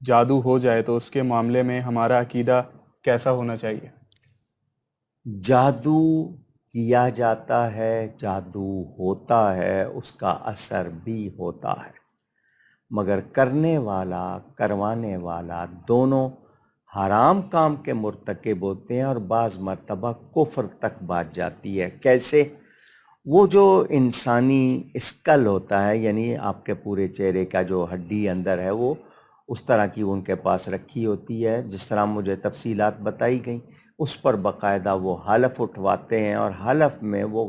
جادو ہو جائے تو اس کے معاملے میں ہمارا عقیدہ کیسا ہونا چاہیے؟ جادو کیا جاتا ہے، جادو ہوتا ہے، اس کا اثر بھی ہوتا ہے، مگر کرنے والا کروانے والا دونوں حرام کام کے مرتکب ہوتے ہیں، اور بعض مرتبہ کفر تک بات جاتی ہے۔ کیسے؟ وہ جو انسانی اسکل ہوتا ہے، یعنی آپ کے پورے چہرے کا جو ہڈی اندر ہے، وہ اس طرح کی ان کے پاس رکھی ہوتی ہے، جس طرح مجھے تفصیلات بتائی گئیں، اس پر باقاعدہ وہ حلف اٹھواتے ہیں، اور حلف میں وہ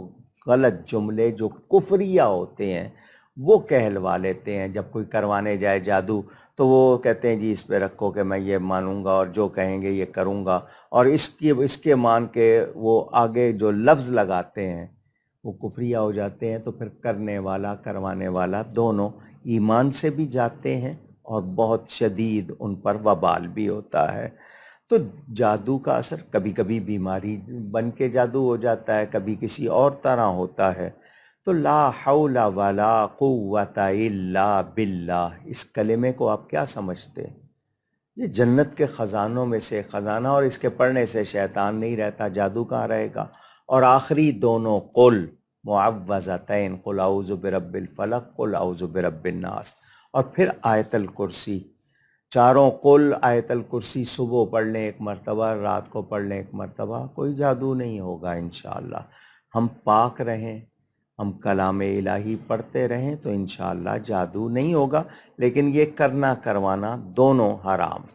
غلط جملے جو کفریہ ہوتے ہیں وہ کہلوا لیتے ہیں۔ جب کوئی کروانے جائے جادو تو وہ کہتے ہیں جی اس پہ رکھو کہ میں یہ مانوں گا اور جو کہیں گے یہ کروں گا، اور اس کے مان کے وہ آگے جو لفظ لگاتے ہیں وہ کفریہ ہو جاتے ہیں۔ تو پھر کرنے والا کروانے والا دونوں ایمان سے بھی جاتے ہیں، اور بہت شدید ان پر وبال بھی ہوتا ہے۔ تو جادو کا اثر کبھی کبھی بیماری بن کے جادو ہو جاتا ہے، کبھی کسی اور طرح ہوتا ہے۔ تو لا حول ولا قوت الا باللہ، اس کلمے کو آپ کیا سمجھتے ہیں؟ یہ جنت کے خزانوں میں سے خزانہ، اور اس کے پڑھنے سے شیطان نہیں رہتا، جادو کہاں رہے گا۔ اور آخری دونوں قل معوذتین، قل اعوذ برب الفلق، قل اعوذ برب الناس، اور پھر آیت الکرسی۔ چاروں قل، آیت الکرسی صبح پڑھ لیں ایک مرتبہ، رات کو پڑھ لیں ایک مرتبہ، کوئی جادو نہیں ہوگا انشاءاللہ۔ ہم پاک رہیں، ہم کلام الہی پڑھتے رہیں تو انشاءاللہ جادو نہیں ہوگا، لیکن یہ کرنا کروانا دونوں حرام۔